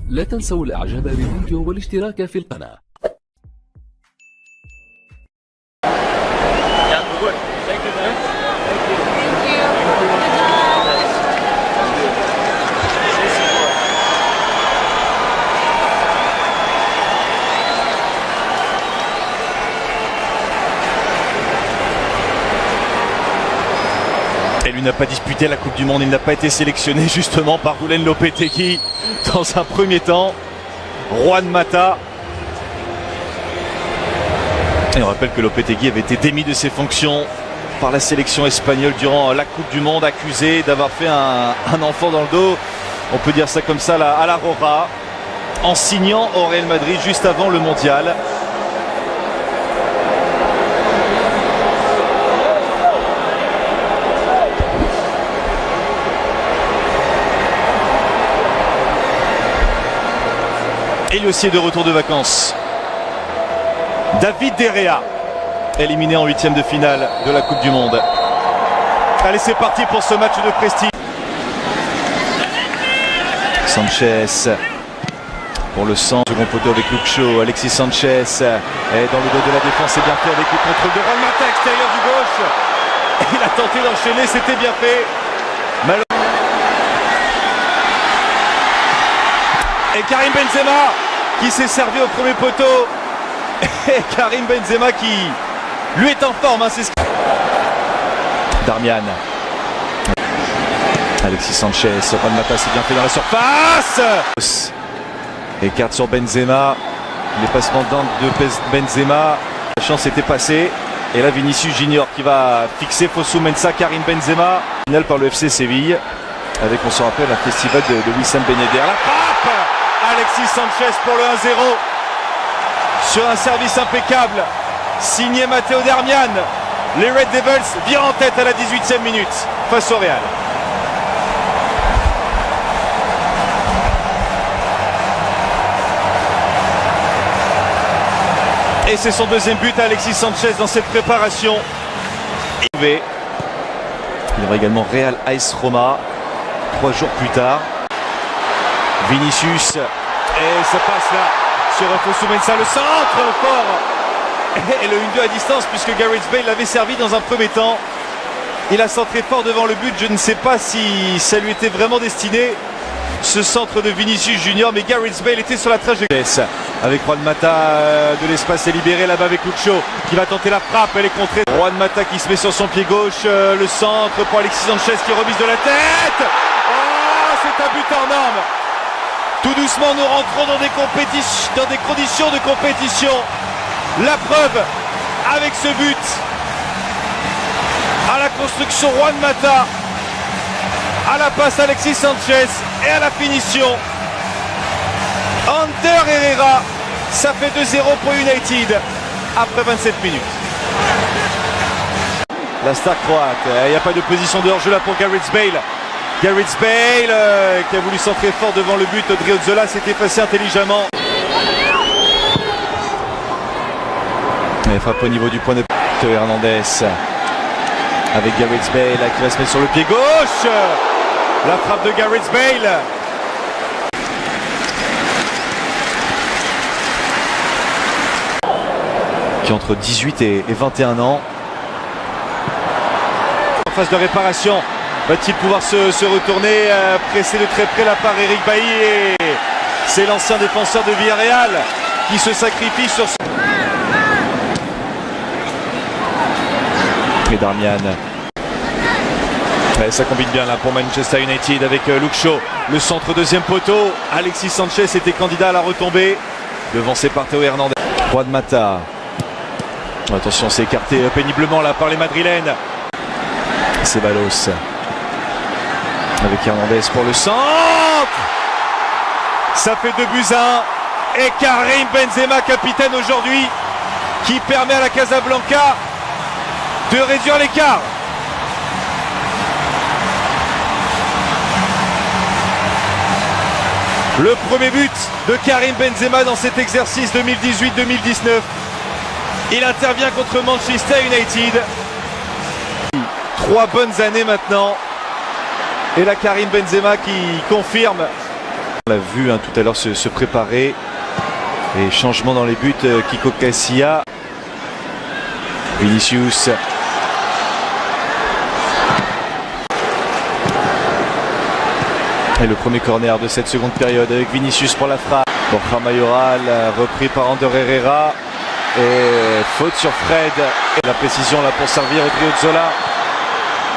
لا تنسوا الاعجاب بالفيديو والاشتراك في القناة. Et lui n'a pas disputé la Coupe du Monde, il n'a pas été sélectionné justement par Julen Lopetegui dans un premier temps. Juan Mata. Et on rappelle que Lopetegui avait été démis de ses fonctions par la sélection espagnole durant la Coupe du Monde, accusé d'avoir fait un enfant dans le dos, on peut dire ça comme ça, à la Rora, en signant au Real Madrid juste avant le Mondial. Et lui aussi est de retour de vacances. David De Gea, éliminé en huitième de finale de la Coupe du Monde. Allez, c'est parti pour ce match de prestige. Sanchez pour le centre, second poteau avec Luke Shaw. Alexis Sanchez est dans le dos de la défense, c'est bien fait avec le contrôle de Juan Mata, extérieur du gauche. Il a tenté d'enchaîner, c'était bien fait. Et Karim Benzema qui s'est servi au premier poteau. Et Karim Benzema qui lui est en forme, hein, c'est ce... Darmian. Alexis Sanchez, Juan Mata c'est bien fait dans la surface. Écarte sur Benzema. Les passements de Benzema. La chance était passée. Et là Vinicius Junior qui va fixer Fosu Mensah, Karim Benzema. Final par le FC Séville. Avec, on se rappelle, un festival de Wissam Ben Yedder. La frappe Alexis Sanchez pour le 1-0. Sur un service impeccable. Signé Matteo Darmian. Les Red Devils virent en tête à la 18e minute face au Real. Et c'est son deuxième but à Alexis Sanchez dans cette préparation. Il y aura également Real AS Roma 3 jours plus tard. Vinicius. Et ça passe là sur Fosu Mensah, le centre fort. Et le 1-2 à distance puisque Gareth Bale l'avait servi dans un premier temps. Il a centré fort devant le but. Je ne sais pas si ça lui était vraiment destiné, ce centre de Vinicius Junior, mais Gareth Bale était sur la trajectoire. Avec Juan Mata, de l'espace est libéré là-bas avec Luke Shaw qui va tenter la frappe, elle est contrée. Juan Mata qui se met sur son pied gauche, le centre pour Alexis Sanchez qui remise de la tête. Oh, c'est un but hors norme. Tout doucement nous rentrons dans des conditions de compétition. La preuve avec ce but. À la construction Juan Mata, à la passe Alexis Sanchez et à la finition Ander Herrera. Ça fait 2-0 pour United après 27 minutes. La star croate, il n'y a pas de position de hors-jeu là pour Gareth Bale. Gareth Bale qui a voulu centrer fort devant le but. Odriozola s'est effacé intelligemment. Et frappe au niveau du point de Théo Hernandez. Avec Gareth Bale qui va se mettre sur le pied gauche. La frappe de Gareth Bale. Qui entre 18 et 21 ans. En phase de réparation. Va-t-il pouvoir se retourner, pressé de très près la part Eric Bailly. C'est l'ancien défenseur de Villarreal qui se sacrifie sur ce... Et Darmian. Ouais, ça combine bien là pour Manchester United avec Luke Shaw. Le centre deuxième poteau. Alexis Sanchez était candidat à la retombée. Devancé par Théo Hernandez. Juan Mata. Attention, c'est écarté péniblement là par les Madrilènes. Ceballos. Avec Hernandez pour le centre. Ça fait 2-1. Et Karim Benzema, capitaine aujourd'hui, qui permet à la Casablanca de réduire l'écart. Le premier but de Karim Benzema dans cet exercice 2018-2019. Il intervient contre Manchester United. 3 bonnes années maintenant. Et là Karim Benzema qui confirme On l'a vu tout à l'heure se préparer. Et changement dans les buts, Kiko Casilla. Vinicius. Et le premier corner de cette seconde période avec Vinicius pour la frappe. Borja Mayoral repris par Ander Herrera. Et faute sur Fred. La précision là pour servir Odriozola.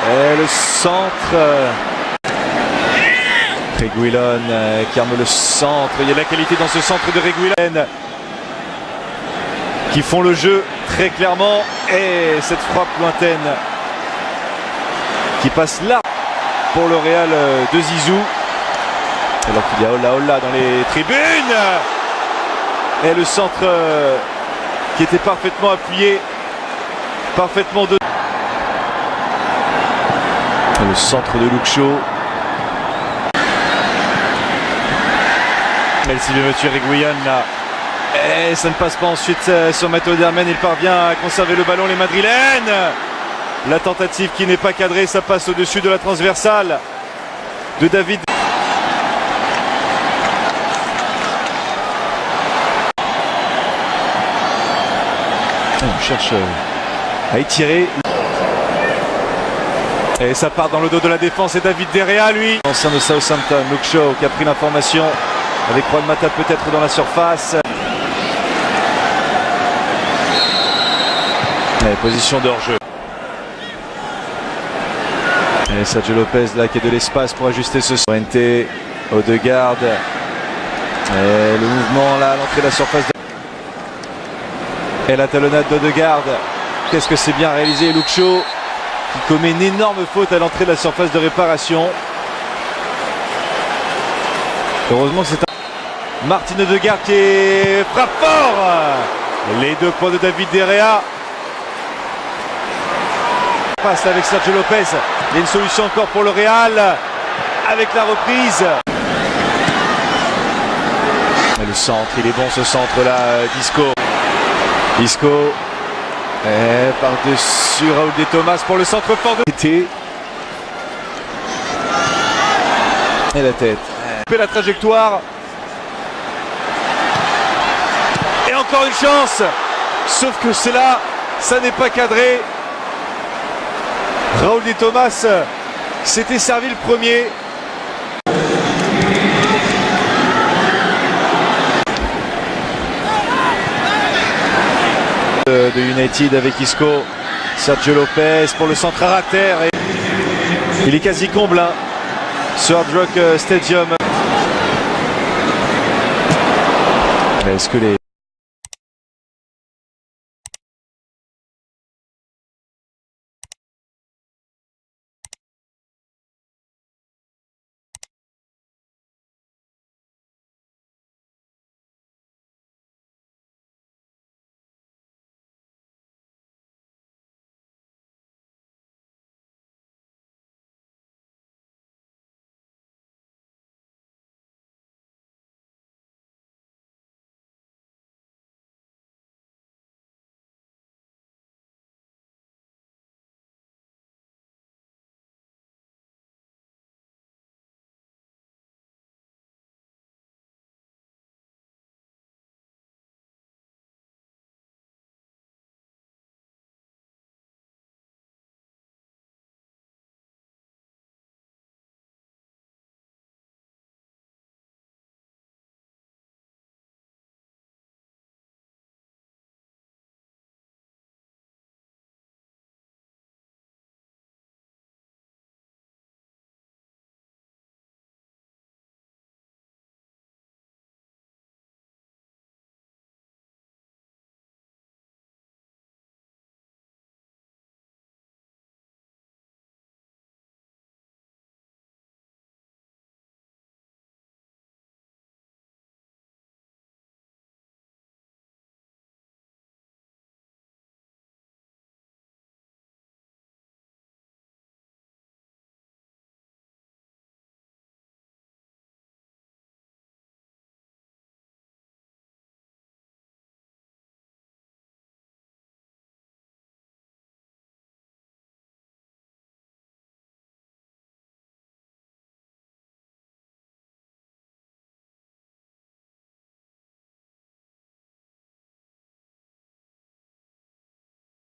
Et le centre. Reguilón qui arme le centre. Il y a de la qualité dans ce centre de Reguilón qui font le jeu très clairement. Et cette frappe lointaine qui passe là pour le Real de Zizou. Alors qu'il y a Olla dans les tribunes. Et le centre qui était parfaitement appuyé. Parfaitement de... Et le centre de Luke Shaw. S'il veut tuer Reguilón là. Et ça ne passe pas ensuite sur Matteo Darmian. Il parvient à conserver le ballon, les Madrilènes. La tentative qui n'est pas cadrée, ça passe au-dessus de la transversale de David. On cherche à étirer. Et ça part dans le dos de la défense. Et David De Gea, lui. Ancien de Southampton, Luke Shaw qui a pris l'information. Avec Juan Mata peut-être dans la surface. Et position de hors-jeu. Et Sergio Lopez là qui a de l'espace pour ajuster ce Fuente, Odegaard. Et le mouvement là à l'entrée de la surface. Et la talonnade d'Odegaard. Qu'est-ce que c'est bien réalisé. Luke Shaw qui commet une énorme faute à l'entrée de la surface de réparation. Heureusement que c'est un... Martin Odegaard qui frappe fort. Les 2 points de David De Gea. Passe avec Sergio Lopez. Il y a une solution encore pour le Real. Avec la reprise. Et le centre, il est bon ce centre là. Isco. Et par-dessus Raúl de Tomás pour le centre fort de l'été. Et la tête. Et la trajectoire. Et encore une chance. Sauf que c'est là, ça n'est pas cadré. Raúl de Tomás s'était servi le premier. De United avec Isco. Sergio Lopez pour le centre à terre. Et il est quasi comble sur Hard Rock Stadium. Est-ce que les